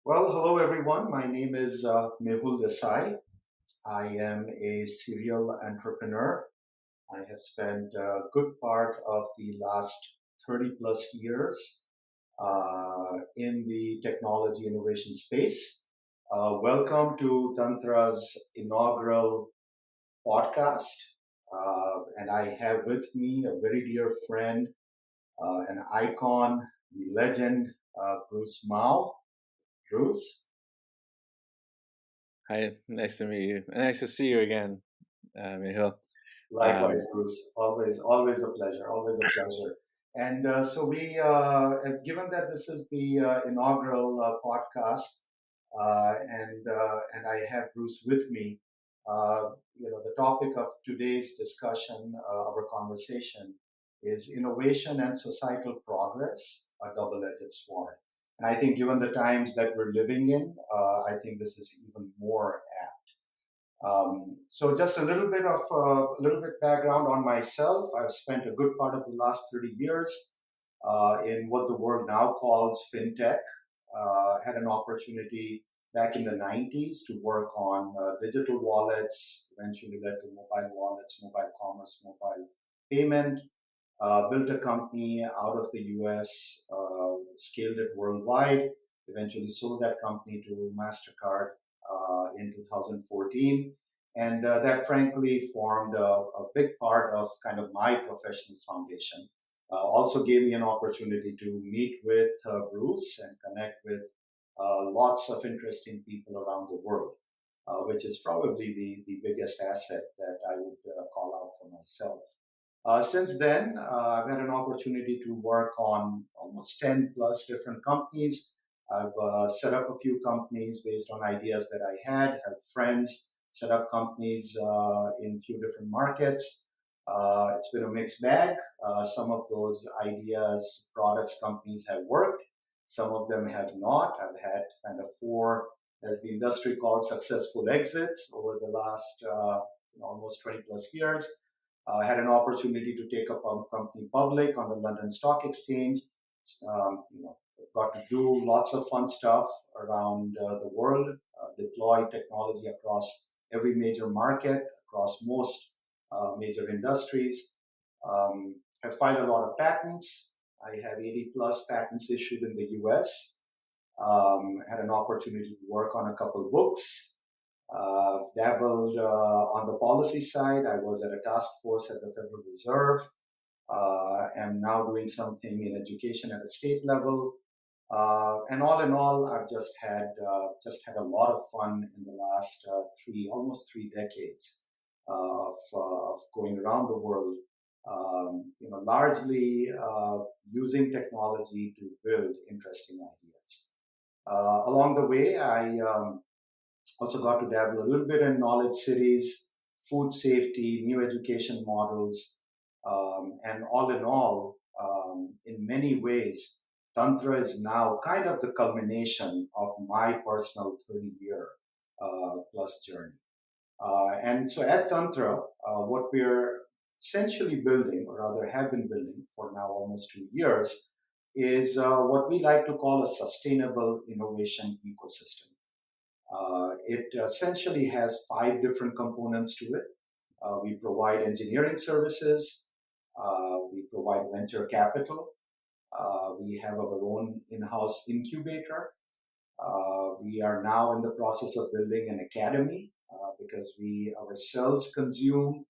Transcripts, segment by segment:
Well, hello everyone. My name is Mehul Desai. I am a serial entrepreneur. I have spent a good part of the last 30 plus years in the technology innovation space. Welcome to Tantra's inaugural podcast. And I have with me a very dear friend, an icon, the legend, Bruce Mao. Bruce, Hi, nice to meet you. Nice to see you again, Mehul. likewise, Um, Bruce. Always a pleasure. Always a pleasure. And given that this is the inaugural podcast, and I have Bruce with me, the topic of today's discussion, our conversation, is innovation and societal progress, a double-edged sword. And I think, given the times that we're living in, I think this is even more apt. So just a little bit background on myself. I've spent a good part of the last 30 years in what the world now calls fintech. Had an opportunity back in the 90s to work on digital wallets, eventually led to mobile wallets, mobile commerce, mobile payment. Built a company out of the US, scaled it worldwide, eventually sold that company to MasterCard in 2014. And that frankly formed a big part of kind of my professional foundation. Also gave me an opportunity to meet with Bruce and connect with lots of interesting people around the world, which is probably the biggest asset that I would call out for myself. Since then, I've had an opportunity to work on almost 10 plus different companies. I've set up a few companies based on ideas that I had, helped friends set up companies in a few different markets. It's been a mixed bag. Some of those ideas, products, companies have worked. Some of them have not. I've had kind of four, as the industry calls, successful exits over the last almost 20 plus years. Had an opportunity to take up a company public on the London Stock Exchange. Got to do lots of fun stuff around the world, deploy technology across every major market, across most major industries. Have filed a lot of patents. I have 80 plus patents issued in the US. Had an opportunity to work on a couple books, dabbled on the policy side. I was at a task force at the Federal Reserve. Am now doing something in education at a state level. And all in all, I've just had a lot of fun in the last almost 3 decades of going around the world. Largely using technology to build interesting ideas. Along the way, I also got to dabble a little bit in knowledge cities, food safety, new education models, and all in all, in many ways, Tantra is now kind of the culmination of my personal 30-year plus journey. And so at Tantra, what we're essentially building, or rather have been building for now almost 2 years, is what we like to call a sustainable innovation ecosystem. It essentially has five different components to it. We provide engineering services. We provide venture capital. We have our own in-house incubator. We are now in the process of building an academy because we ourselves consume,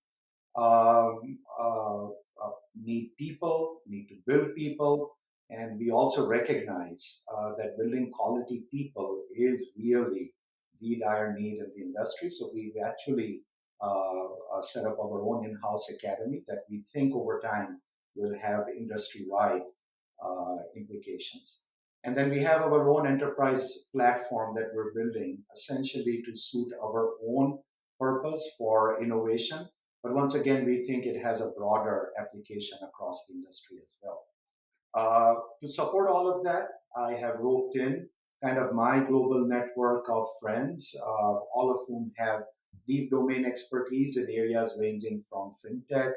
um, uh, need people, need to build people, and we also recognize that building quality people is really the dire need in the industry. So we've actually set up our own in-house academy that we think over time will have industry-wide implications. And then we have our own enterprise platform that we're building essentially to suit our own purpose for innovation. But once again, we think it has a broader application across the industry as well. To support all of that, I have roped in kind of my global network of friends, all of whom have deep domain expertise in areas ranging from fintech,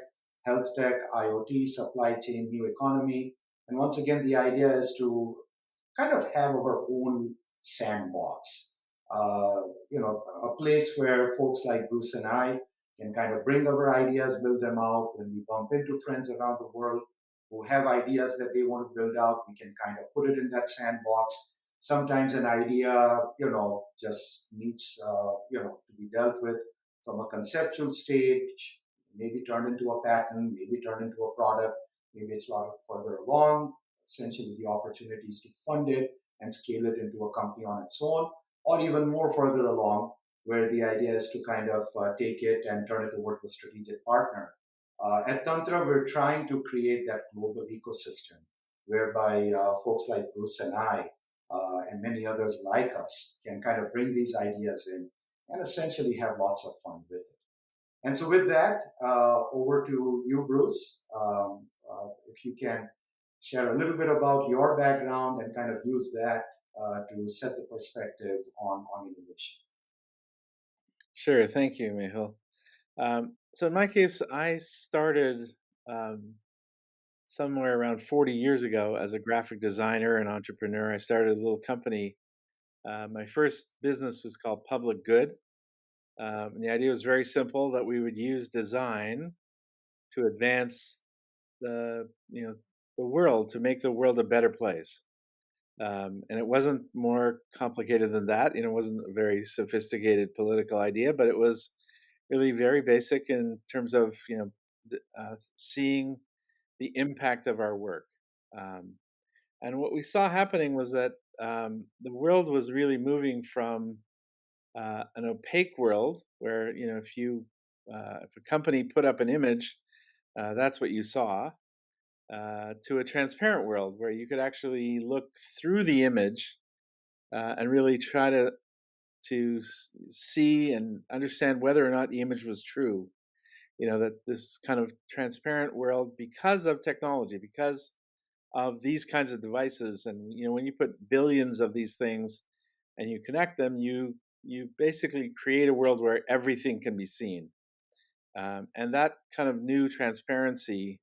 health tech, IoT, supply chain, new economy. And once again, the idea is to kind of have our own sandbox. A place where folks like Bruce and I can kind of bring our ideas, build them out. When we bump into friends around the world who have ideas that they want to build out, we can kind of put it in that sandbox. Sometimes an idea, just needs, to be dealt with from a conceptual stage, maybe turned into a patent, maybe turned into a product, maybe it's a lot further along, essentially the opportunities to fund it and scale it into a company on its own, or even more further along, where the idea is to kind of take it and turn it over to a strategic partner. At Tantra, we're trying to create that global ecosystem whereby folks like Bruce and I and many others like us can kind of bring these ideas in and essentially have lots of fun with it. And so, with that, over to you, Bruce. If you can share a little bit about your background and kind of use that to set the perspective on innovation. Sure. Thank you, Mehul. So in my case, I started um, somewhere around 40 years ago as a graphic designer and entrepreneur. I started a little company. My first business was called Public Good. And the idea was very simple, that we would use design to advance the the world, to make the world a better place. And it wasn't more complicated than that. It wasn't a very sophisticated political idea, but it was really very basic in terms of seeing the impact of our work. Um, and what we saw happening was that the world was really moving from an opaque world where if a company put up an image, that's what you saw, to a transparent world where you could actually look through the image and really try to see and understand whether or not the image was true. That this kind of transparent world, because of technology, because of these kinds of devices, and when you put billions of these things and you connect them, you basically create a world where everything can be seen, and that kind of new transparency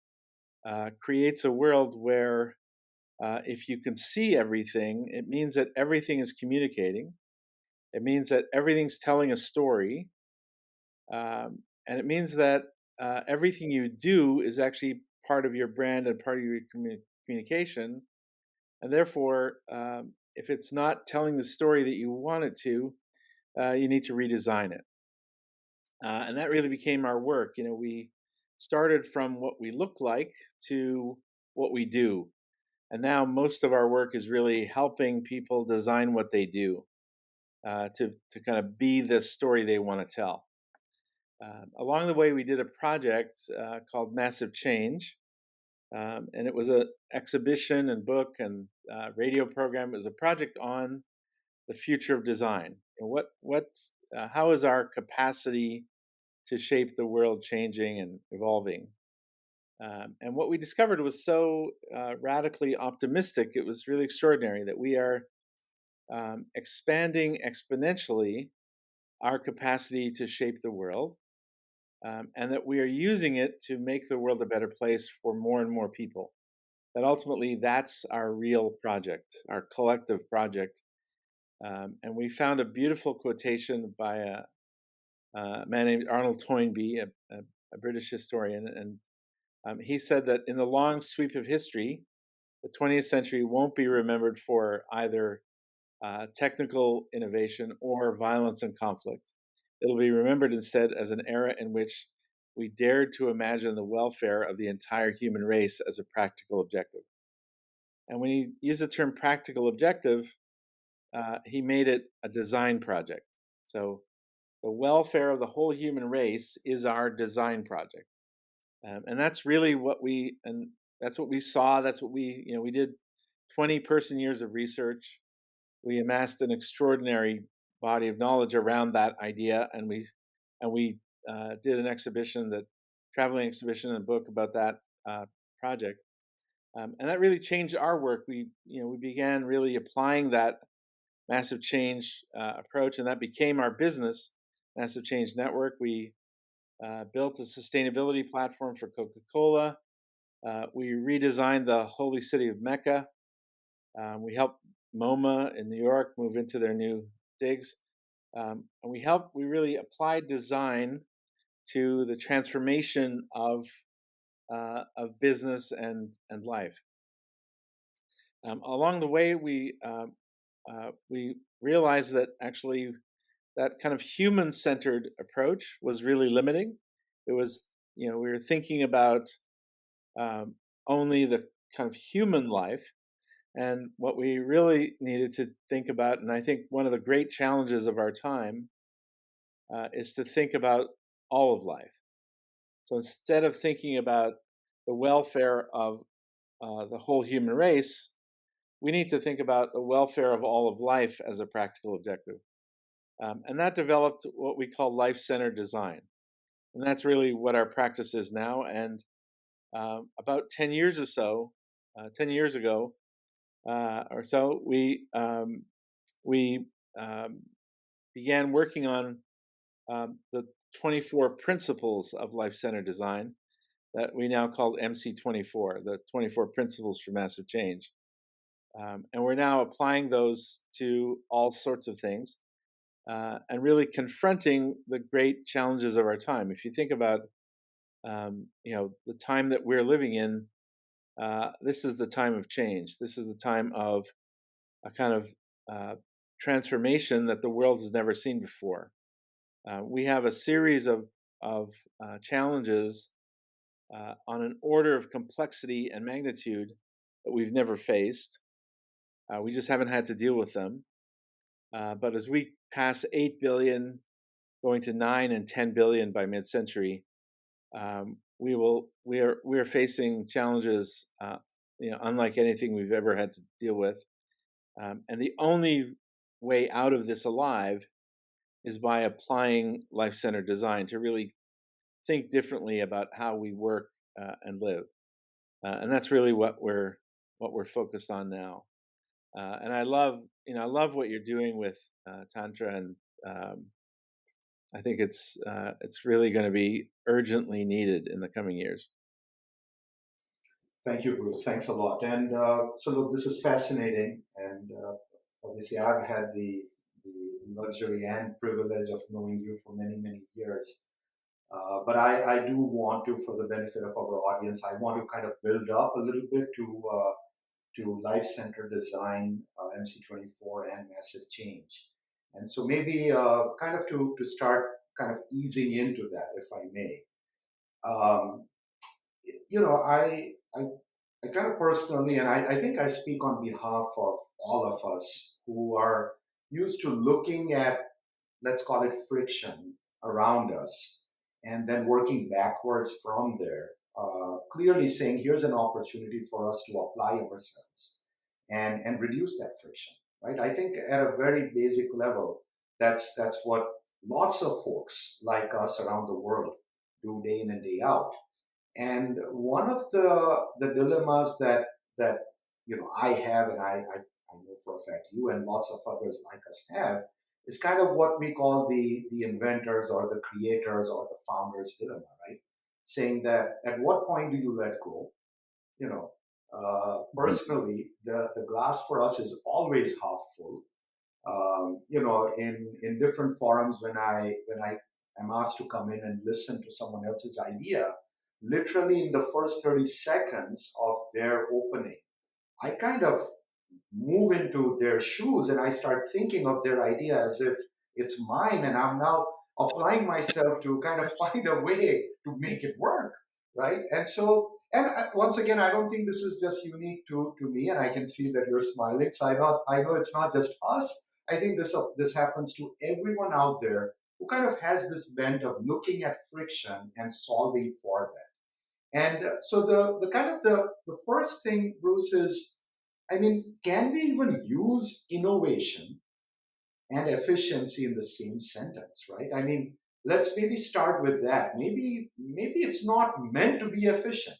creates a world where if you can see everything, it means that everything is communicating. It means that everything's telling a story, and it means that everything you do is actually part of your brand and part of your communication. And therefore, if it's not telling the story that you want it to, you need to redesign it. And that really became our work. We started from what we look like to what we do. And now most of our work is really helping people design what they do, to kind of be the story they want to tell. Along the way, we did a project called Massive Change, and it was an exhibition and book and radio program. It was a project on the future of design and how is our capacity to shape the world changing and evolving. And what we discovered was so radically optimistic. It was really extraordinary that we are expanding exponentially our capacity to shape the world, and that we are using it to make the world a better place for more and more people. That ultimately, that's our real project, our collective project. And we found a beautiful quotation by a man named Arnold Toynbee, a British historian, and he said that in the long sweep of history, the 20th century won't be remembered for either technical innovation or violence and conflict. It'll be remembered instead as an era in which we dared to imagine the welfare of the entire human race as a practical objective. And when he used the term practical objective, he made it a design project. So the welfare of the whole human race is our design project. And that's really that's what we saw. That's what we did 20 person years of research. We amassed an extraordinary body of knowledge around that idea, and we did an traveling exhibition and book about that project, and that really changed our work. We began really applying that massive change approach, and that became our business, Massive Change Network. We built a sustainability platform for Coca-Cola. We redesigned the holy city of Mecca. We helped MoMA in New York move into their new digs. And we really applied design to the transformation of business and life. Along the way, we realized that actually that kind of human-centered approach was really limiting. It was, we were thinking about um, only the kind of human life, and what we really needed to think about, and I think one of the great challenges of our time, is to think about all of life. So instead of thinking about the welfare of the whole human race, we need to think about the welfare of all of life as a practical objective. And that developed what we call life-centered design. And that's really what our practice is now. And about 10 years or so, 10 years ago or so, we um, began working on the 24 principles of life-centered design that we now call MC24, the 24 principles for massive change. And we're now applying those to all sorts of things and really confronting the great challenges of our time. If you think about, the time that we're living in, this is the time of change. This is the time of a kind of transformation that the world has never seen before. We have a series of challenges on an order of complexity and magnitude that we've never faced. We just haven't had to deal with them. But as we pass 8 billion, going to 9 and 10 billion by mid-century, we are facing challenges, unlike anything we've ever had to deal with. And the only way out of this alive is by applying life-centered design to really think differently about how we work and live. And that's really what we're focused on now. And I love what you're doing with Tantra, and I think it's really going to be urgently needed in the coming years. Thank you, Bruce. Thanks a lot. And so, look, this is fascinating. And obviously, I've had the luxury and privilege of knowing you for many, many years. But I do want to, for the benefit of our audience, I want to kind of build up a little bit to life-centered design, MC24, and massive change. And so maybe kind of to start kind of easing into that, if I may. Um, you know, I kind of personally, and I think I speak on behalf of all of us who are used to looking at, let's call it friction around us, and then working backwards from there, clearly saying, here's an opportunity for us to apply ourselves and reduce that friction, right? I think at a very basic level, that's what lots of folks like us around the world do day in and day out. And one of the dilemmas that I have, and I know for a fact you and lots of others like us have, is kind of what we call the inventors or the creators or the founders dilemma, right? Saying that at what point do you let go? Personally, the glass for us is always half full. In different forums, when I am asked to come in and listen to someone else's idea, literally in the first 30 seconds of their opening, I kind of move into their shoes and I start thinking of their idea as if it's mine, and I'm now applying myself to kind of find a way to make it work, right? And so, and once again, I don't think this is just unique to me, and I can see that you're smiling. So I know it's not just us. I think this happens to everyone out there who kind of has this bent of looking at friction and solving for that. And so the kind of the first thing, Bruce, is, I mean, can we even use innovation and efficiency in the same sentence, right? I mean, let's maybe start with that. Maybe it's not meant to be efficient.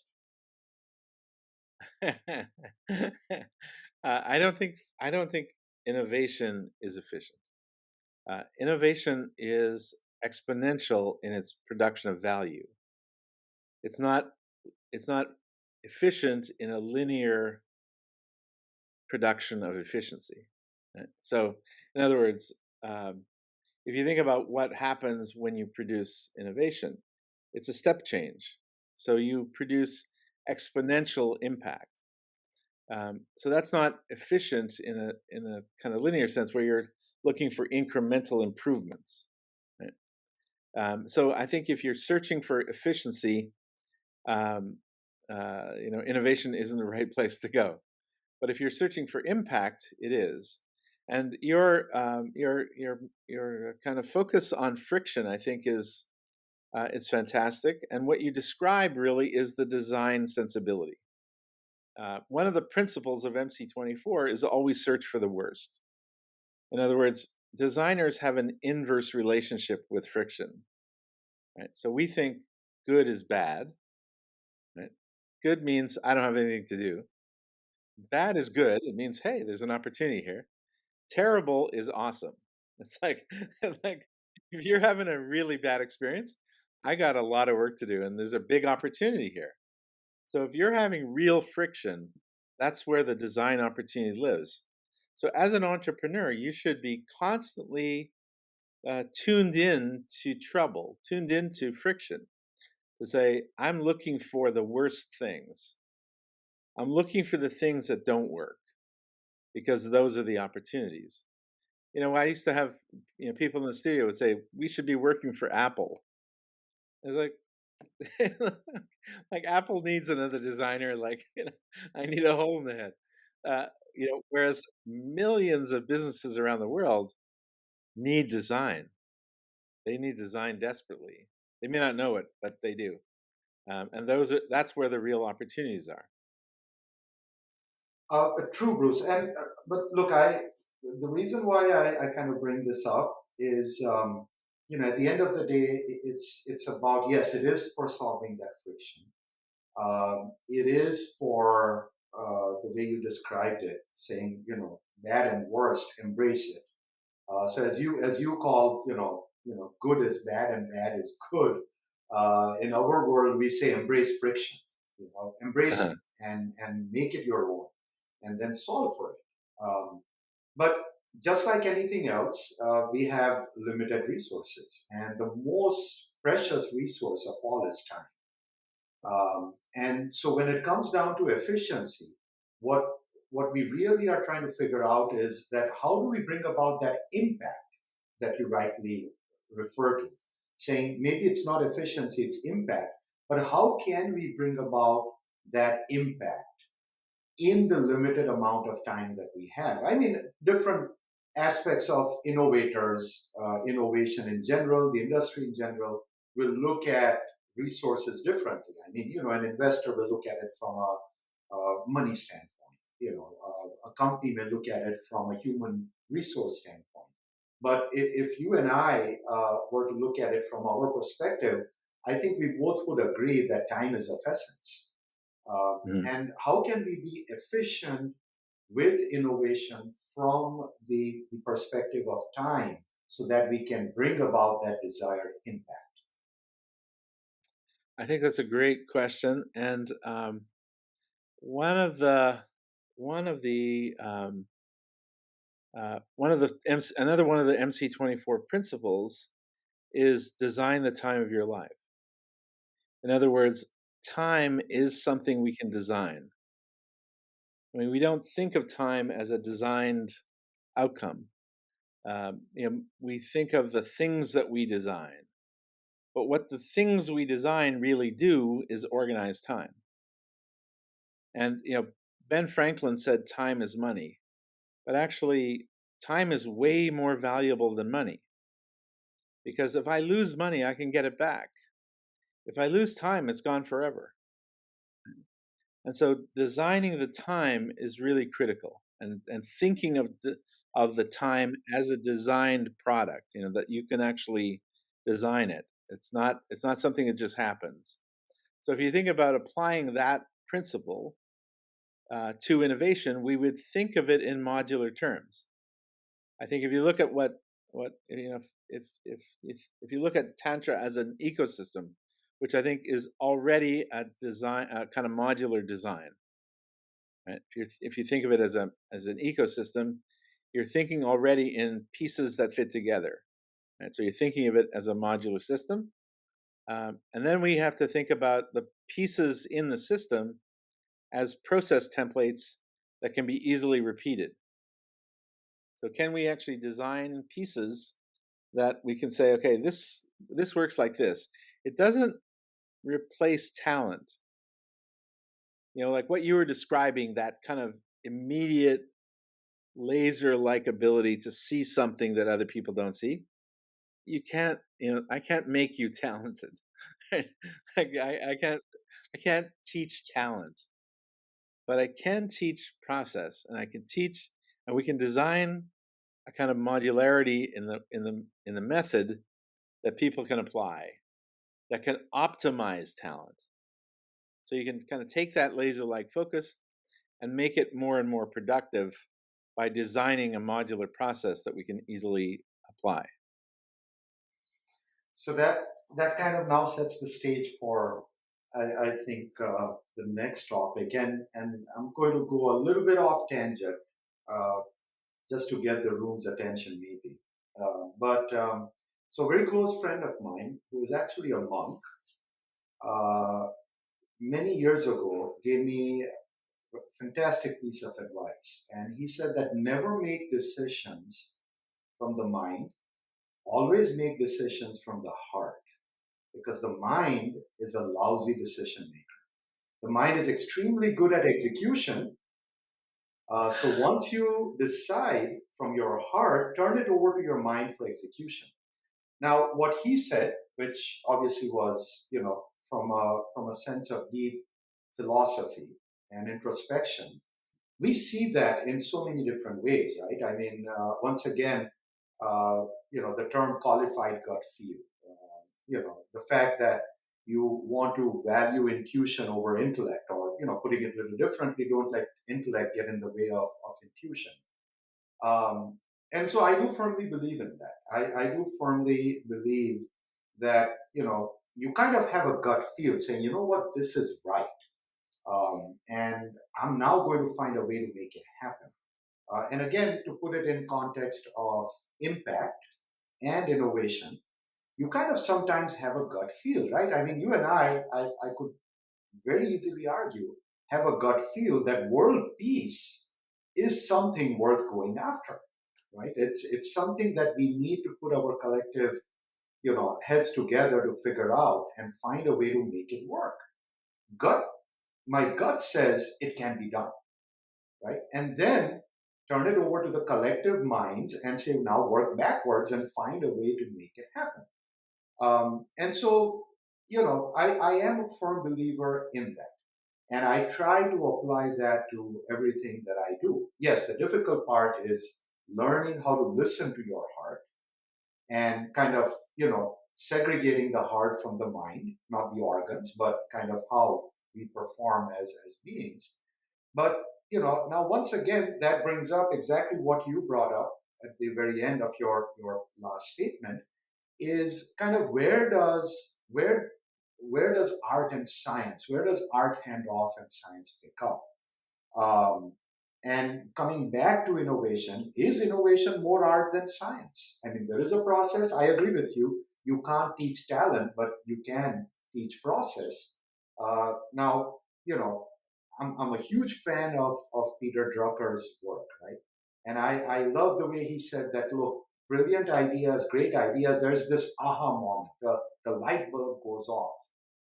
I don't think innovation is efficient. Innovation is exponential in its production of value. It's not efficient in a linear production of efficiency. Right? So, in other words, if you think about what happens when you produce innovation, it's a step change. So you produce exponential impact. So that's not efficient in a kind of linear sense where you're looking for incremental improvements. Right? So I think if you're searching for efficiency, um, innovation isn't the right place to go. But if you're searching for impact, it is. And your kind of focus on friction, I think, is fantastic. And what you describe really is the design sensibility. One of the principles of MC24 is always search for the worst. In other words, designers have an inverse relationship with friction. Right? So we think good is bad. Right? Good means I don't have anything to do. Bad is good. It means, hey, there's an opportunity here. Terrible is awesome. It's like like if you're having a really bad experience, I got a lot of work to do and there's a big opportunity here. So if you're having real friction, that's where the design opportunity lives. So as an entrepreneur, you should be constantly tuned in to trouble, tuned into friction to say, I'm looking for the worst things. I'm looking for the things that don't work because those are the opportunities. I used to have people in the studio would say we should be working for Apple. It's like like Apple needs another designer. Like I need a hole in the head. Whereas millions of businesses around the world need design. They need design desperately. They may not know it, but they do. And that's where the real opportunities are. True, Bruce. And but look, the reason why I kind of bring this up is, at the end of the day, it's about, yes, it is for solving that friction. It is for the way you described it, saying, bad and worst, embrace it. So as you call, good is bad and bad is good. In our world, we say embrace friction. Embrace Uh-huh. it and make it your own, and then solve for it. But just like anything else, we have limited resources, and the most precious resource of all is time. And so when it comes down to efficiency, what what we really are trying to figure out is that how do we bring about that impact that you rightly refer to, saying maybe it's not efficiency, it's impact, but how can we bring about that impact in the limited amount of time that we have? I mean, different aspects of innovators, innovation in general, the industry in general, will look at resources differently. I mean, an investor will look at it from a money standpoint. A company may look at it from a human resource standpoint. But if you and I were to look at it from our perspective, I think we both would agree that time is of essence. Mhm. And how can we be efficient with innovation from the perspective of time so that we can bring about that desired impact? I think that's a great question, and one of the one of the another one of the MC24 principles is design the time of your life. In other words, time is something we can design. I mean, we don't think of time as a designed outcome. We think of the things that we design, but what the things we design really do is organize time. And Ben Franklin said time is money, but actually, time is way more valuable than money because if I lose money, I can get it back. If I lose time, it's gone forever. And so designing the time is really critical and thinking of the time as a designed product, that you can actually design it. It's not something that just happens. So if you think about applying that principle to innovation, we would think of it in modular terms. I think if you look at what if you look at Tantra as an ecosystem, which I think is already a design, a kind of modular design, right? If you think of it as an ecosystem, you're thinking already in pieces that fit together, right? So you're thinking of it as a modular system, and then we have to think about the pieces in the system as process templates that can be easily repeated. So can we actually design pieces that we can say, okay, this works like this? It doesn't replace talent. Like what you were describing, that kind of immediate laser-like ability to see something that other people don't see. You can't, I can't make you talented. I can't teach talent, but I can teach process, and I can teach, and we can design a kind of modularity in the method that people can apply, that can optimize talent. So you can kind of take that laser-like focus and make it more and more productive by designing a modular process that we can easily apply. So that kind of now sets the stage for, I think, the next topic, and I'm going to go a little bit off tangent, uh, just to get the room's attention, maybe. But so a very close friend of mine, who is actually a monk, uh, many years ago gave me a fantastic piece of advice, and he said that never make decisions from the mind, always make decisions from the heart, because the mind is a lousy decision maker. The mind is extremely good at execution. So once you decide from your heart, turn it over to your mind for execution. Now, what he said, which obviously was, from a sense of deep philosophy and introspection, we see that in so many different ways, right? I mean, once again, the term qualified gut feel, the fact that you want to value intuition over intellect, or, putting it a little differently, don't let intellect get in the way of intuition. And so I do firmly believe in that. I do firmly believe that, you kind of have a gut feel saying, you know what, this is right. And I'm now going to find a way to make it happen. And again, to put it in context of impact and innovation, you kind of sometimes have a gut feel, right? I mean, you and I could very easily argue, have a gut feel that world peace is something worth going after, right? It's something that we need to put our collective, heads together to figure out and find a way to make it work. Gut, my gut says it can be done, right? And then turn it over to the collective minds and say, now work backwards and find a way to make it happen. And so, I am a firm believer in that. And I try to apply that to everything that I do. Yes, the difficult part is learning how to listen to your heart and kind of, segregating the heart from the mind, not the organs, but kind of how we perform as beings. But, now once again, that brings up exactly what you brought up at the very end of your last statement, is kind of where does art and science, where does art hand off and science pick up? Um, and coming back to innovation, is innovation more art than science? I mean, there is a process. I agree with you. You can't teach talent, but you can teach process. Now, I'm a huge fan of Peter Drucker's work, right? And I love the way he said that, look, brilliant ideas, great ideas, there's this aha moment. The light bulb goes off.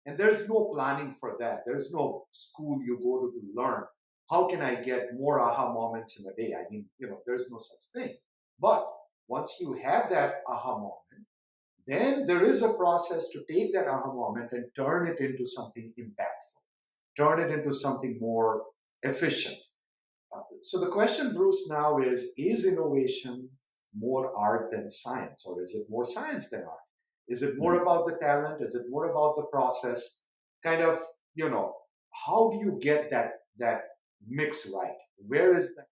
And there's no planning for that. There's no school you go to learn how can I get more aha moments in a day? I mean, there's no such thing. But once you have that aha moment, then there is a process to take that aha moment and turn it into something impactful, turn it into something more efficient. So the question, Bruce, now is innovation more art than science, or is it more science than art? Is it more Mm. about the talent? Is it more about the process? Kind of, how do you get that mix right? Where is that?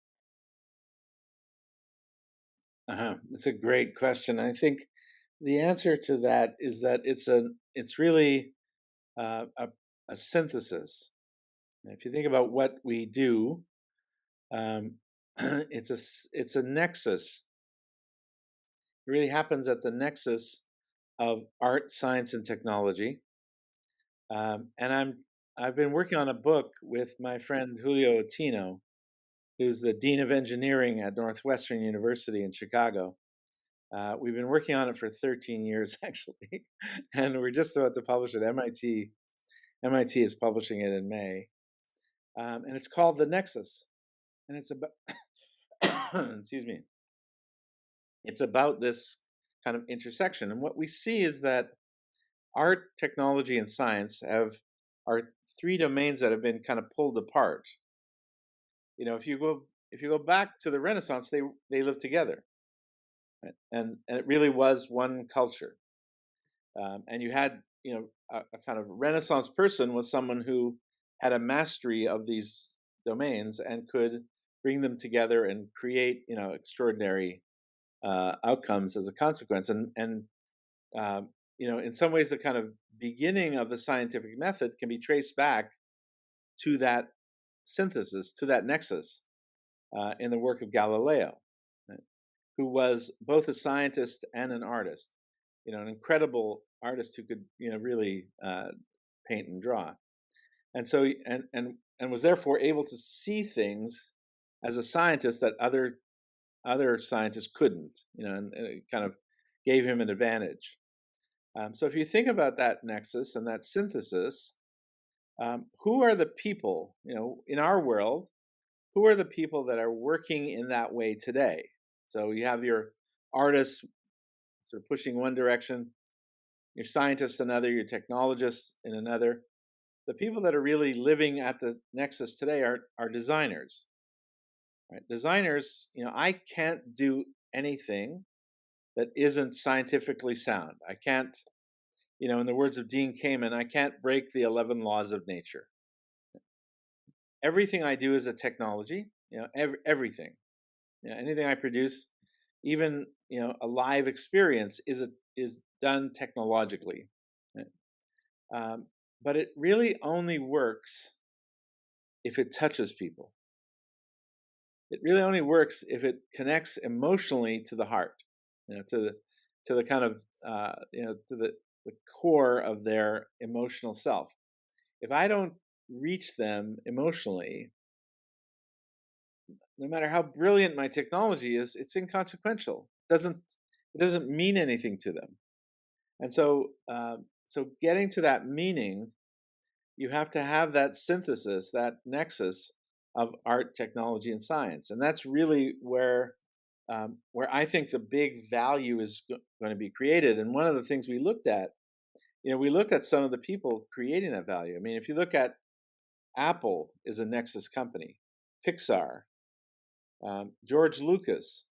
That's a great question. I think the answer to that is that it's really a synthesis. If you think about what we do, Um, it's a nexus. It really happens at the nexus of art, science, and technology. And I've been working on a book with my friend Julio Tino, who's the dean of engineering at Northwestern University in Chicago. We've been working on it for 13 years, actually, and we're just about to publish it. MIT is publishing it in May, and it's called The Nexus, and it's about excuse me, it's about this kind of intersection. And what we see is that art, technology, and science are three domains that have been kind of pulled apart. If you go back to the Renaissance, they lived together, right? And it really was one culture. And you had a kind of Renaissance person was someone who had a mastery of these domains and could bring them together and create extraordinary outcomes as a consequence. And in some ways, the kind of beginning of the scientific method can be traced back to that synthesis, to that nexus in the work of Galileo, right, who was both a scientist and an artist. An incredible artist who could really paint and draw, and so and was therefore able to see things as a scientist that other scientists couldn't. And it kind of gave him an advantage. So if you think about that nexus and that synthesis, who are the people, in our world, who are the people that are working in that way today? So you have your artists sort of pushing one direction, your scientists another, your technologists in another. The people that are really living at the nexus today are designers. Right? Designers, I can't do anything that isn't scientifically sound. I can't, in the words of Dean Kamen, I can't break the 11 laws of nature. Everything I do is a technology, everything. Anything I produce, even a live experience is done technologically. Right? But it really only works if it touches people. It really only works if it connects emotionally to the heart, to the kind of to the core of their emotional self. If I don't reach them emotionally, no matter how brilliant my technology is, it's inconsequential. It doesn't mean anything to them. And so getting to that meaning, you have to have that synthesis, that nexus of art, technology, and science, and that's really where I think the big value is going to be created. And one of the things we looked at some of the people creating that value. I mean, if you look at Apple is a nexus company, Pixar, George Lucas.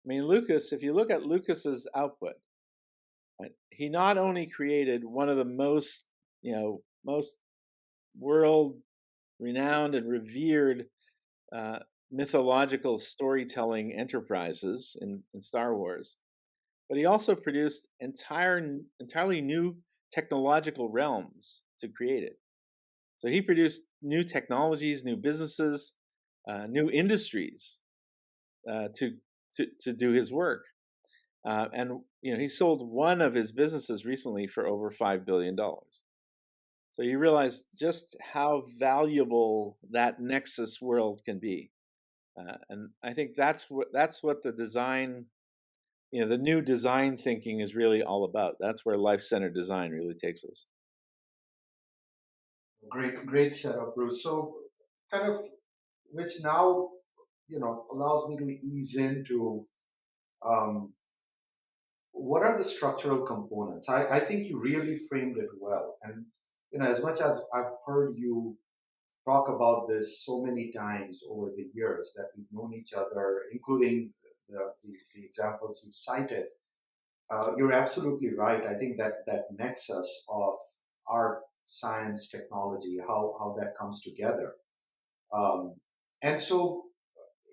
I mean, Lucas. If you look at Lucas's output, right, he not only created one of the most world renowned and revered uh, mythological storytelling enterprises in Star Wars, but he also produced entirely new technological realms to create it. So he produced new technologies, new businesses, new industries to do his work. And he sold one of his businesses recently for over $5 billion. So you realize just how valuable that nexus world can be, and I think that's what the design, the new design thinking is really all about. That's where life-centered design really takes us. Great setup, Bruce. So, kind of, which now, allows me to ease into um, what are the structural components. I think you really framed it well. And, as much as I've heard you talk about this so many times over the years that we've known each other, including the examples you've cited, you're absolutely right. I think that nexus of art, science, technology, how that comes together. Um, and so,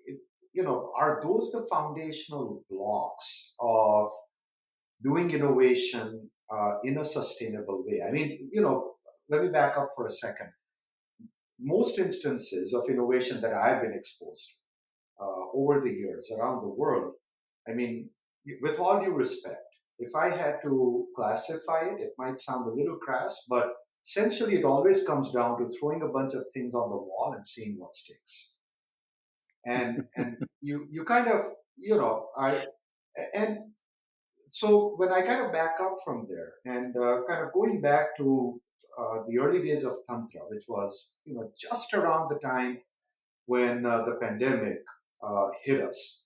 it, are those the foundational blocks of doing innovation in a sustainable way? I mean, let me back up for a second. most instances of innovation that I've been exposed to over the years around the world, I mean, with all due respect, if I had to classify it, it might sound a little crass, but essentially it always comes down to throwing a bunch of things on the wall and seeing what sticks. And you kind of, I and so when I kind of back up from there and kind of going back to the early days of Tantra, which was just around the time when the pandemic hit us,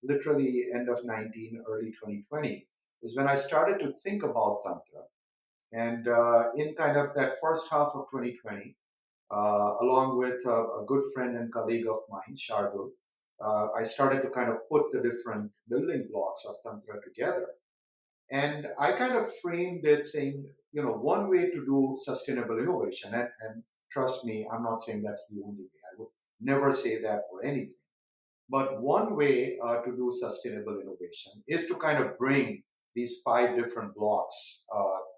literally end of 19, early 2020, is when I started to think about Tantra. And in kind of that first half of 2020, along with a good friend and colleague of mine, Shardul, I started to kind of put the different building blocks of Tantra together. And I kind of framed it saying, one way to do sustainable innovation, and trust me, I'm not saying that's the only way. I would never say that for anything. But one way to do sustainable innovation is to kind of bring these five different blocks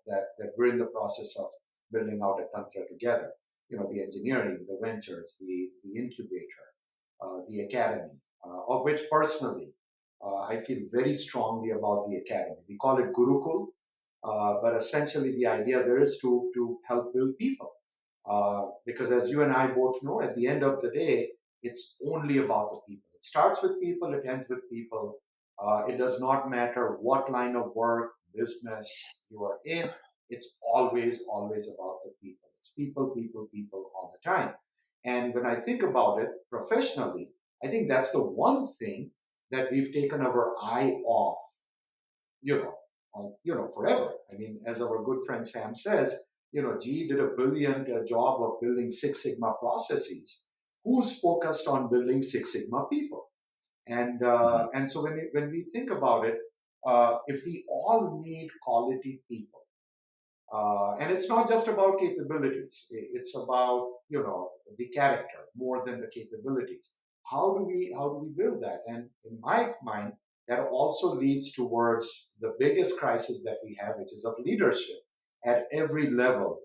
that we're in the process of building out at Tantra together. The engineering, the ventures, the incubator, the academy, of which personally I feel very strongly about the academy. We call it Gurukul, but essentially the idea there is to help build people. Because as you and I both know, at the end of the day, it's only about the people. It starts with people, it ends with people. It does not matter what line of work, business you are in. It's always, always about the people. It's people, people, people all the time. And when I think about it professionally, I think that's the one thing that we've taken our eye off, you know, forever. I mean, as our good friend Sam says, GE did a brilliant job of building Six Sigma processes. Who's focused on building Six Sigma people? Mhm. And so when we think about it, if we all need quality people, and it's not just about capabilities. It's about the character more than the capabilities. How do we build that? And in my mind, that also leads towards the biggest crisis that we have, which is of leadership at every level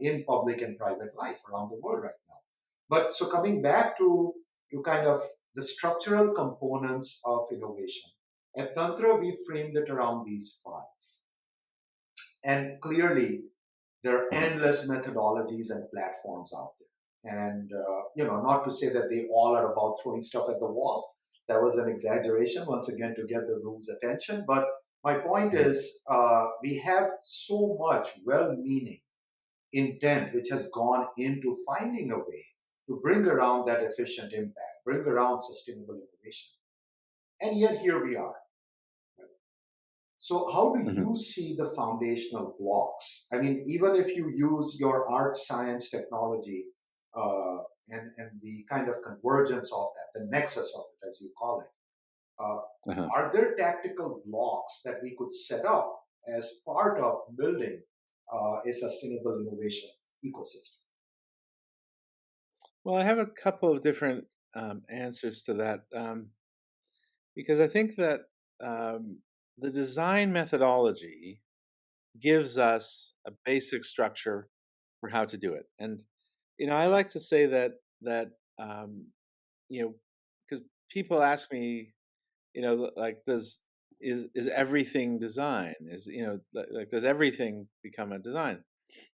in public and private life around the world right now. But so coming back to kind of the structural components of innovation, at Tantra we framed it around these five. And clearly, there are Mhm. endless methodologies and platforms out there. And, not to say that they all are about throwing stuff at the wall. That was an exaggeration, once again, to get the room's attention. But my point Mhm. is, we have so much well meaning intent which has gone into finding a way to bring around that efficient impact, bring around sustainable innovation. And yet, here we are. So, how do Mhm. you see the foundational blocks? I mean, even if you use your art, science, technology, and the kind of convergence of that, the nexus of it, as you call it, uh, Uh-huh. are there tactical blocks that we could set up as part of building a sustainable innovation ecosystem? Well, I have a couple of different answers to that because I think that the design methodology gives us a basic structure for how to do it. And I like to say that um, you know, because people ask me, like, is everything design? Is like does everything become a design?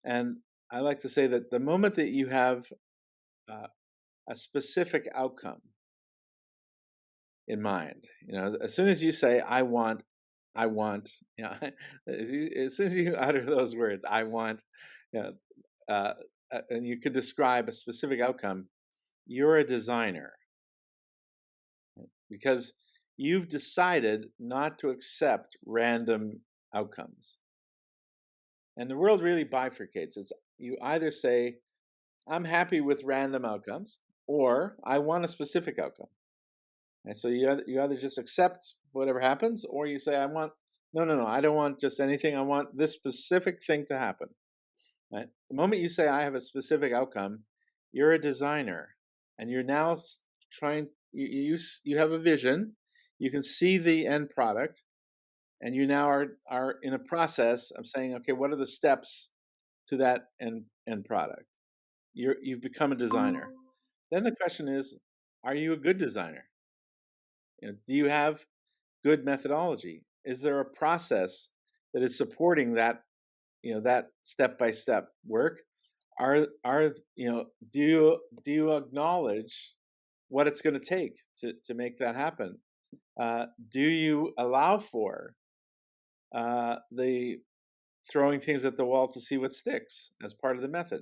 And I like to say that the moment that you have uh, a specific outcome in mind, as soon as you say, I want, as soon as you utter those words, I want, you know, uh, and you could describe a specific outcome, you're a designer because you've decided not to accept random outcomes. And the world really bifurcates. It's you either say, I'm happy with random outcomes, or I want a specific outcome. And so you either just accept whatever happens, or you say, I want no, no, no, I don't want just anything. I want this specific thing to happen. Right? The moment you say I have a specific outcome, you're a designer, and you're now trying. You have a vision. You can see the end product, and you now are in a process of saying, okay, what are the steps to that end product? you've become a designer. Then the question is, are you a good designer? Do you have good methodology? Is there a process that is supporting that, that step by step work? Are do you acknowledge what it's going to take to make that happen? Do you allow for the throwing things at the wall to see what sticks as part of the method?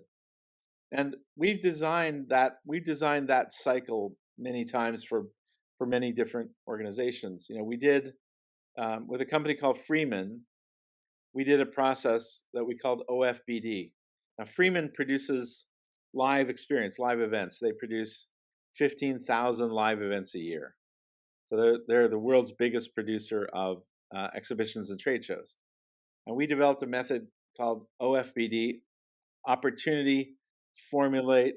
And we've designed that cycle many times for many different organizations. We did with a company called Freeman. We did a process that we called OFBD. Now, Freeman produces live events. They produce 15,000 live events a year. So they're the world's biggest producer of exhibitions and trade shows. And we developed a method called OFBD: opportunity, formulate,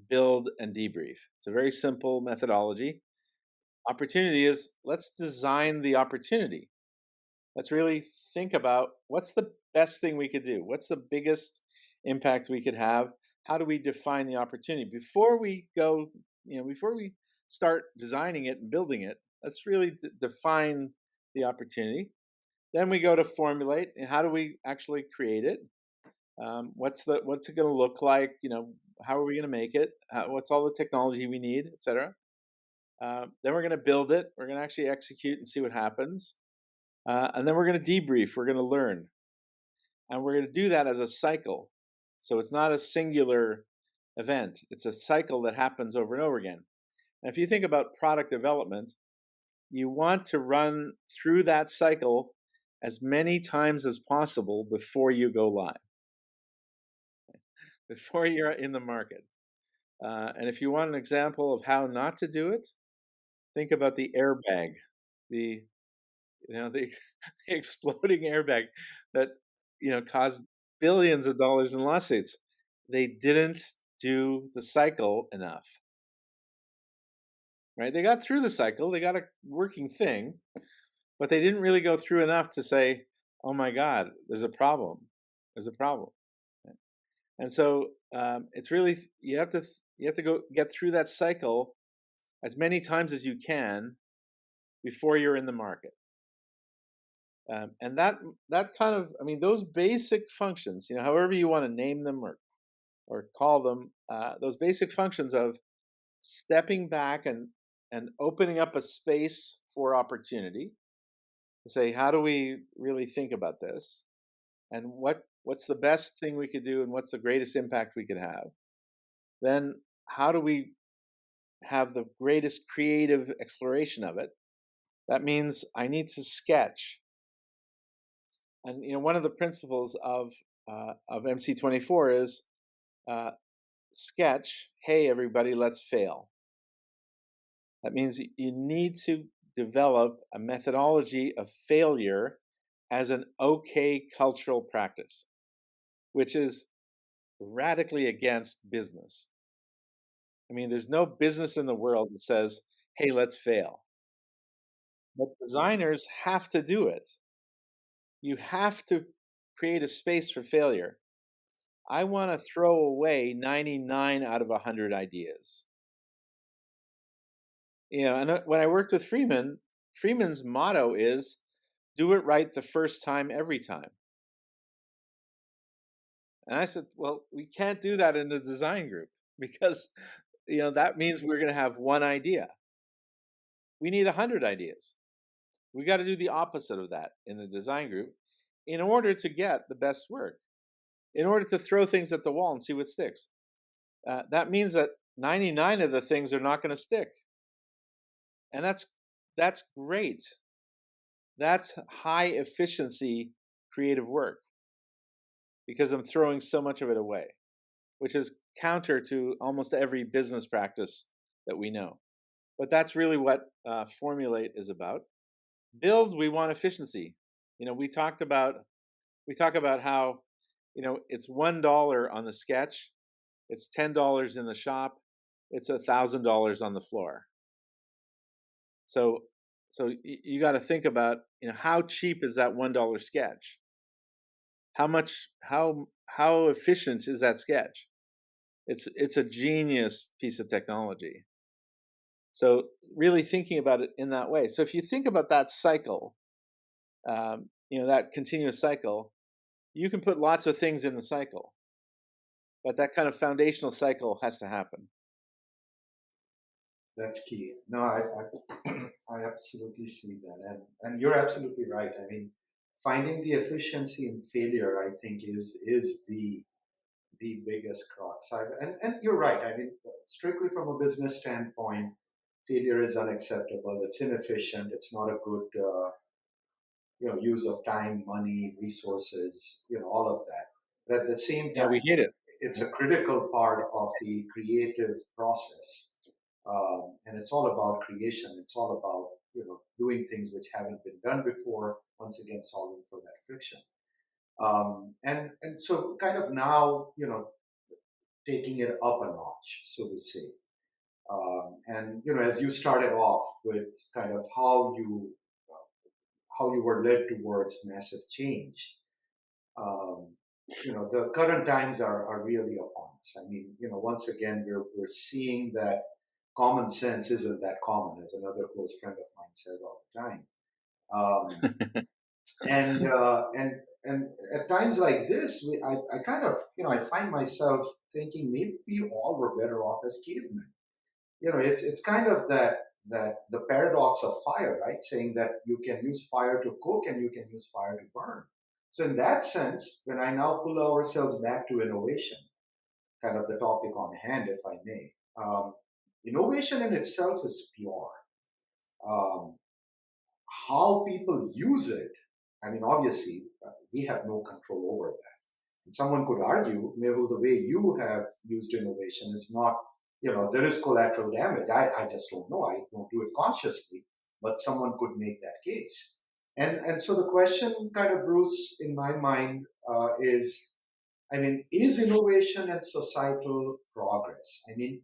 build, and debrief. It's a very simple methodology. Opportunity is, let's design the opportunity. Let's really think about what's the best thing we could do. What's the biggest impact we could have? How do we define the opportunity before we go? Before we start designing it and building it, let's really define the opportunity. Then we go to formulate, and how do we actually create it? What's it going to look like? How are we going to make it? What's all the technology we need, etc. Then we're going to build it. We're going to actually execute and see what happens. And then we're going to debrief. We're going to learn. And we're going to do that as a cycle. So it's not a singular event. It's a cycle that happens over and over again. And if you think about product development, you want to run through that cycle as many times as possible before you go live, before you're in the market. And if you want an example of how not to do it, think about the airbag, the the exploding airbag that caused billions of dollars in lawsuits. They didn't do the cycle enough, right? They got through the cycle, they got a working thing, but they didn't really go through enough to say, "Oh my God, there's a problem. There's a problem." And so it's really you have to go get through that cycle as many times as you can before you're in the market. And that kind of, those basic functions, however you want to name them or call them, those basic functions of stepping back and opening up a space for opportunity to say, how do we really think about this, and what's the best thing we could do, and what's the greatest impact we could have? Then how do we have the greatest creative exploration of it? That means I need to sketch. And one of the principles of MC24 is sketch. Hey, everybody, let's fail. That means you need to develop a methodology of failure as an okay cultural practice, which is radically against business. There's no business in the world that says, hey, let's fail. But designers have to do it. You have to create a space for failure. I want to throw away 99 out of 100 ideas. And when I worked with Freeman, Freeman's motto is, do it right the first time, every time. And I said, well, we can't do that in the design group because, that means we're going to have one idea. We need 100 ideas. We got to do the opposite of that in the design group in order to get the best work, in order to throw things at the wall and see what sticks. That means that 99 of the things are not going to stick. And that's great. That's high efficiency creative work because I'm throwing so much of it away, which is counter to almost every business practice that we know. But that's really what Formulate is about. Build, we want efficiency. We talk about how it's $1 on the sketch, it's $10 in the shop, it's $1,000 on the floor. So you got to think about how cheap is that $1 sketch? How efficient is that sketch? It's a genius piece of technology. So really thinking about it in that way. So if you think about that cycle, that continuous cycle, you can put lots of things in the cycle, but that kind of foundational cycle has to happen. That's key. No, I absolutely see that, and you're absolutely right. I mean, finding the efficiency in failure, I think, is the biggest crux. And you're right. I mean, strictly from a business standpoint, failure is unacceptable. It's inefficient. It's not a good use of time, money, resources, all of that. But at the same Yeah, we time, hate it. it's Yeah. a critical part of the creative process, and it's all about creation. It's all about doing things which haven't been done before. Once again, solving for that friction. And so kind of now taking it up a notch, so to say. And as you started off with kind of how you were led towards massive change. Um, the current times are really upon us. I mean, once again, we're seeing that common sense isn't that common, as another close friend of mine says all the time. Um, and at times like this, I kind of I find myself thinking maybe we all were better off as cavemen. It's kind of that the paradox of fire, right? Saying that you can use fire to cook and you can use fire to burn. So in that sense, when I now pull ourselves back to innovation, kind of the topic on hand, if I may, innovation in itself is pure. Um, how people use it, I mean, obviously, we have no control over that. And someone could argue, Mehul, the way you have used innovation is not, there is collateral damage. I just don't know. I don't do it consciously, but someone could make that case. And so the question kind of, Bruce, in my mind, is, I mean, is innovation and societal progress? I mean,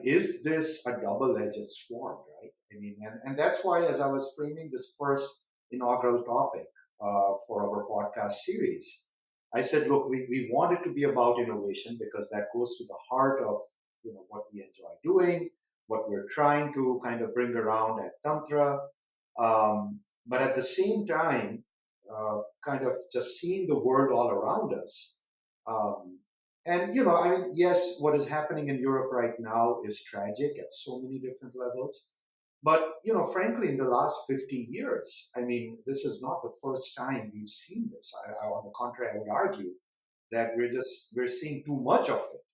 is this a double-edged sword, right? I mean, and that's why, as I was framing this first inaugural topic for our podcast series, I said, look, we want it to be about innovation because that goes to the heart of what we enjoy doing, what we're trying to kind of bring around at Tantra. But at the same time, kind of just seeing the world all around us. Um, and I mean, yes, what is happening in Europe right now is tragic at so many different levels. But frankly, in the last 50 years, I mean, this is not the first time we've seen this. On the contrary, I would argue that we're seeing too much of it,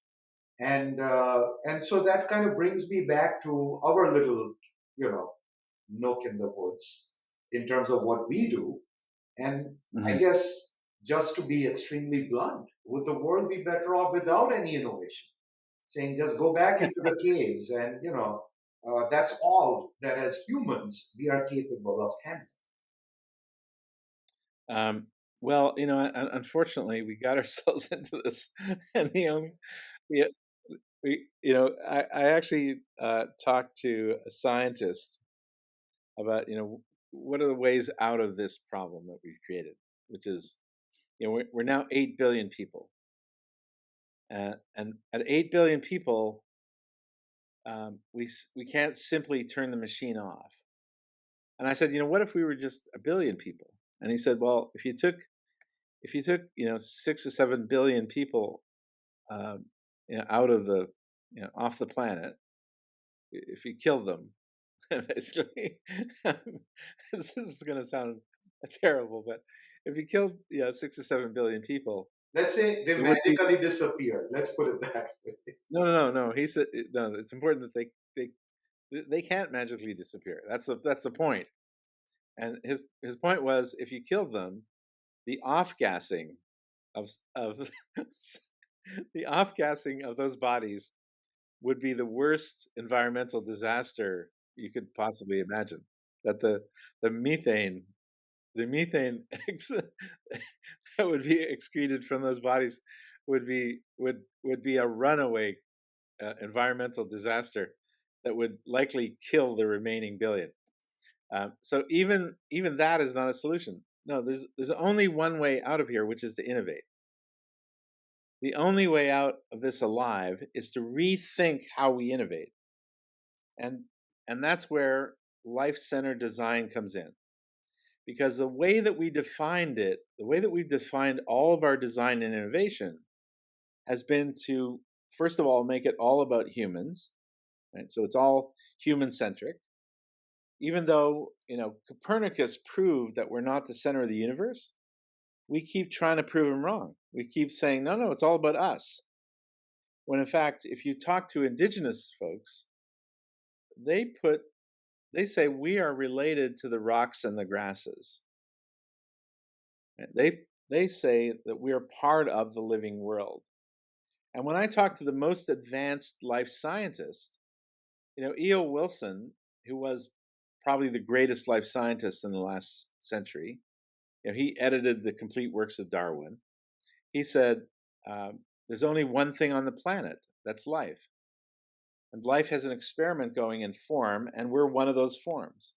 and so that kind of brings me back to our little you know nook in the woods in terms of what we do. And I Hmm. guess, just to be extremely blunt, would the world be better off without any innovation? Saying just go back into the caves and, that's all that as humans we are capable of handling. Um, well, unfortunately, we got ourselves into this, and the I actually talked to a scientist about what are the ways out of this problem that we've created, which is we're now 8 billion people, and at 8 billion people, we can't simply turn the machine off. And I said, what if we were just a billion people? And he said, well, if you took 6 or 7 billion people um, out of the off the planet, if you killed them, basically, this is going to sound terrible, but if you killed 6 or 7 billion people, Let's say they there would be magically disappear. Let's put it that way. no. He said no. It's important that they can't magically disappear. That's the point. And his point was, if you killed them, the off gassing of the off gassing of those bodies would be the worst environmental disaster you could possibly imagine. That the methane the methane that would be excreted from those bodies would be a runaway environmental disaster that would likely kill the remaining billion. So even that is not a solution. No, there's only one way out of here, which is to innovate. The only way out of this alive is to rethink how we innovate. And that's where life-centered design comes in. Because the way that we defined it, the way that we've defined all of our design and innovation has been to, first of all, make it all about humans, right? So it's all human centric. Even though, Copernicus proved that we're not the center of the universe, we keep trying to prove him wrong. We keep saying, no, no, it's all about us. When in fact, if you talk to indigenous folks, they say we are related to the rocks and the grasses. They say that we are part of the living world. And when I talk to the most advanced life scientists, E.O. Wilson, who was probably the greatest life scientist in the last century, he edited the complete works of Darwin. He said, there's only one thing on the planet, that's life. And life has an experiment going in form, and we're one of those forms.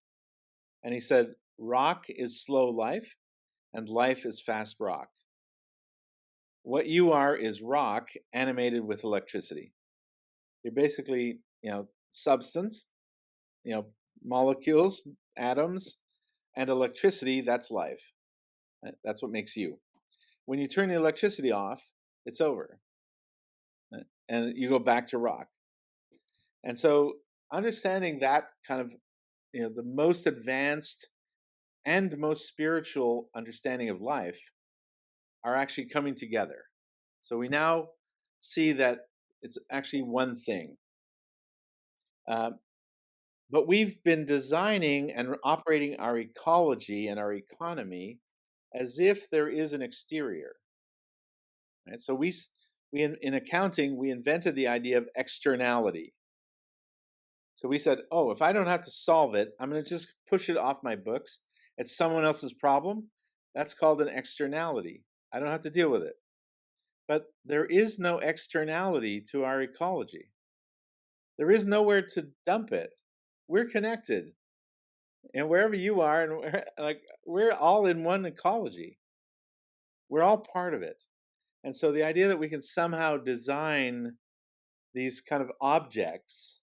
And he said, rock is slow life, and life is fast rock. What you are is rock animated with electricity. You're basically, substance, molecules, atoms, and electricity. That's life. That's what makes you. When you turn the electricity off, it's over. And you go back to rock. And so understanding that kind of, the most advanced and most spiritual understanding of life are actually coming together. So we now see that it's actually one thing. But we've been designing and operating our ecology and our economy as if there is an exterior. Right? So we in accounting, we invented the idea of externality. So we said, oh, if I don't have to solve it, I'm going to just push it off my books. It's someone else's problem. That's called an externality. I don't have to deal with it. But there is no externality to our ecology. There is nowhere to dump it. We're connected. And wherever you are, and we're all in one ecology. We're all part of it. And so the idea that we can somehow design these kind of objects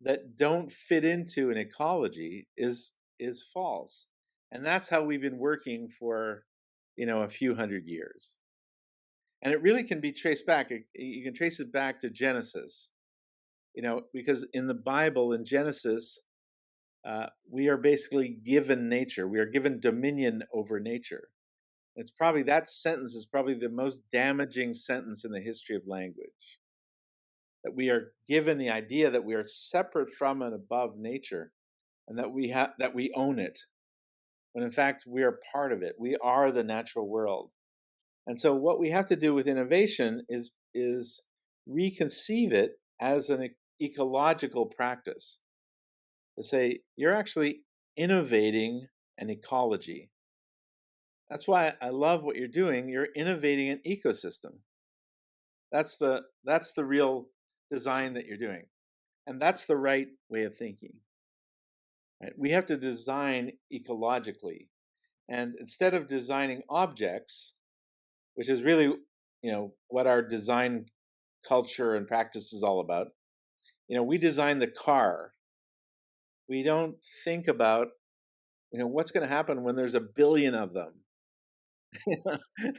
that don't fit into an ecology is false. And that's how we've been working for, a few hundred years. And it really can be traced back. You can trace it back to Genesis, because in the Bible, in Genesis, we are basically given nature. We are given dominion over nature. It's probably that sentence is probably the most damaging sentence in the history of language. That we are given the idea that we are separate from and above nature, and that we own it, when in fact we are part of it. We are the natural world. And so what we have to do with innovation is reconceive it as an ecological practice. To say you're actually innovating an ecology. That's why I love what you're doing. You're innovating an ecosystem. That's the real design that you're doing. And that's the right way of thinking. Right? We have to design ecologically. And instead of designing objects, which is really, what our design culture and practice is all about, we design the car. We don't think about, what's going to happen when there's a billion of them.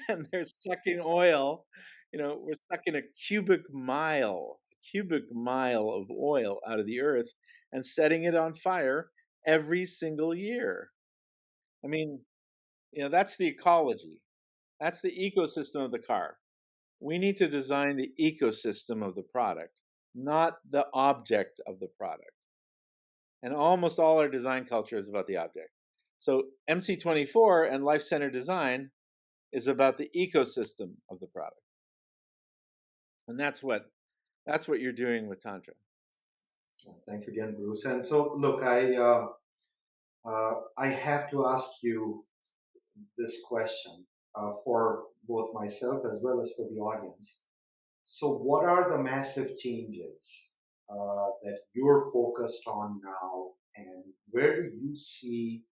And they're sucking oil. We're sucking a cubic mile of oil out of the earth and setting it on fire every single year. I mean, that's the ecology. That's the ecosystem of the car. We need to design the ecosystem of the product, not the object of the product. And almost all our design culture is about the object. So MC24 and life-centered design is about the ecosystem of the product. And that's what you're doing with Tntra. Thanks again, Bruce. And so, look, I have to ask you this question for both myself as well as for the audience. So, what are the massive changes that you're focused on now, and where do you see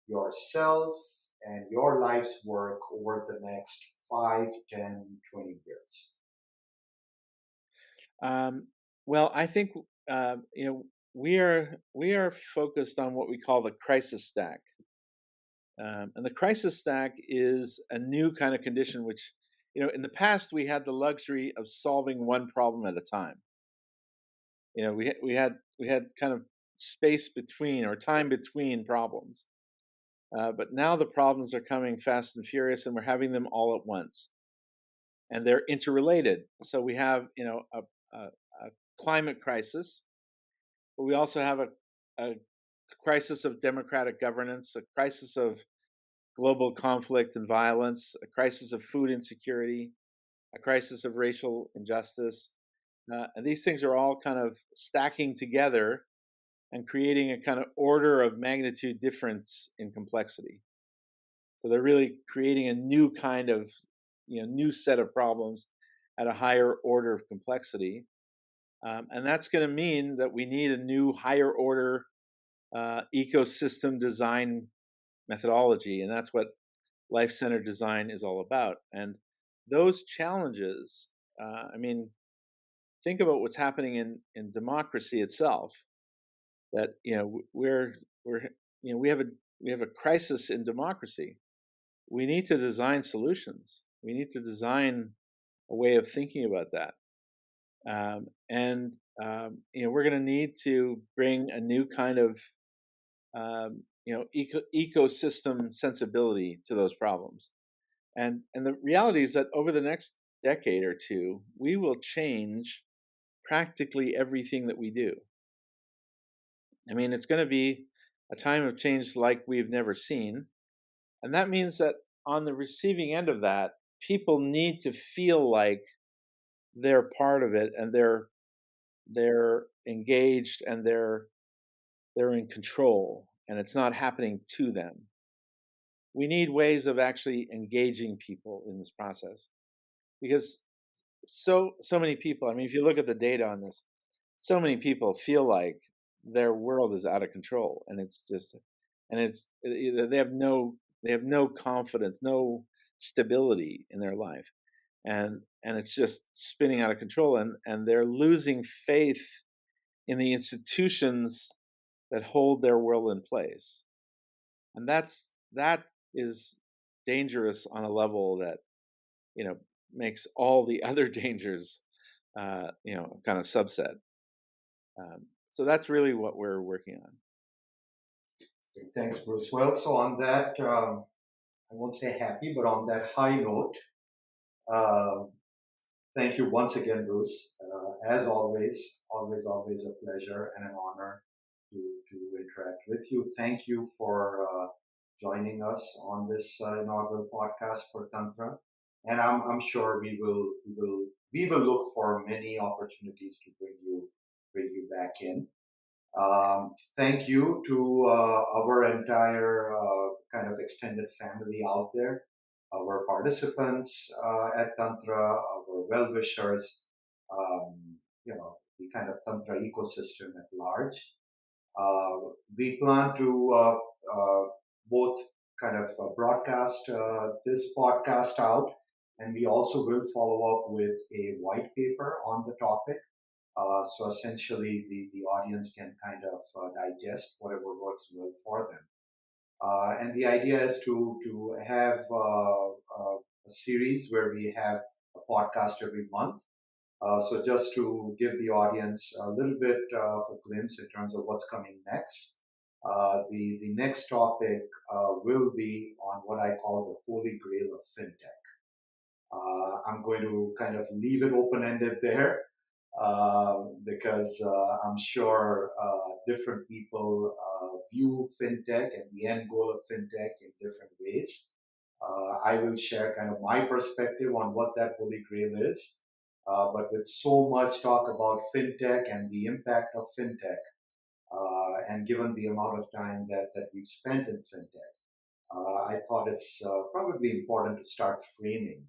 yourself and your life's work over the next 5, 10, 20 years? Um, well, I think you know we are focused on what we call the crisis stack, and the crisis stack is a new kind of condition. Which in the past we had the luxury of solving one problem at a time. We had kind of space between or time between problems, but now the problems are coming fast and furious, and we're having them all at once, and they're interrelated. So we have a climate crisis, but we also have a crisis of democratic governance, a crisis of global conflict and violence, a crisis of food insecurity, a crisis of racial injustice. And these things are all kind of stacking together and creating a kind of order of magnitude difference in complexity. So they're really creating a new kind of, new set of problems at a higher order of complexity. And that's going to mean that we need a new higher order ecosystem design methodology. And that's what life centered design is all about. And those challenges, I mean, think about what's happening in democracy itself. That we're we have a crisis in democracy. We need to design solutions. We need to design a way of thinking about that. And we're going to need to bring a new kind of ecosystem sensibility to those problems. And the reality is that over the next decade or two, we will change practically everything that we do. I mean, it's going to be a time of change like we've never seen. And that means that on the receiving end of that, people need to feel like they're part of it, and they're engaged, and they're in control, and it's not happening to them. We need ways of actually engaging people in this process, because so many people, I mean, if you look at the data on this, so many people feel like their world is out of control, and they have no confidence, no stability in their life, and it's just spinning out of control, and they're losing faith in the institutions that hold their world in place. And that is dangerous on a level that you know makes all the other dangers kind of subset. So that's really what we're working on. Thanks, Bruce. Well, so on that, I won't say happy, but on that high note, um, thank you once again, Bruce. As always, always a pleasure and an honor to interact with you. Thank you for joining us on this inaugural podcast for Tantra. And I'm sure we will look for many opportunities to bring you back in. Thank you to our entire kind of extended family out there, our participants at Tantra, our well-wishers, the kind of Tantra ecosystem at large. We plan to both kind of broadcast this podcast out, and we also will follow up with a white paper on the topic, so essentially, the audience can kind of digest whatever works well for them. And the idea is to have a series where we have a podcast every month. So just to give the audience a little bit of a glimpse in terms of what's coming next. The next topic will be on what I call the holy grail of fintech. I'm going to kind of leave it open-ended there, because I'm sure different people view fintech and the end goal of fintech in different ways. I will share kind of my perspective on what that holy grail is. But with so much talk about fintech and the impact of fintech, and given the amount of time that we've spent in fintech, I thought it's probably important to start framing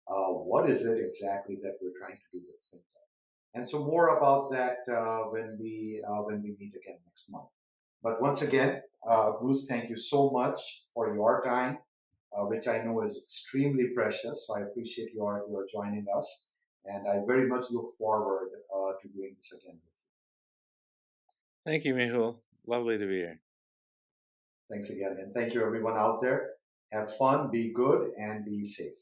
what is it exactly that we're trying to do with fintech. And so more about that when we meet again next month. But once again, Bruce, thank you so much for your time, which I know is extremely precious. So I appreciate your joining us. And I very much look forward to doing this again with you. Thank you, Mehul. Lovely to be here. Thanks again. And thank you, everyone out there. Have fun, be good, and be safe.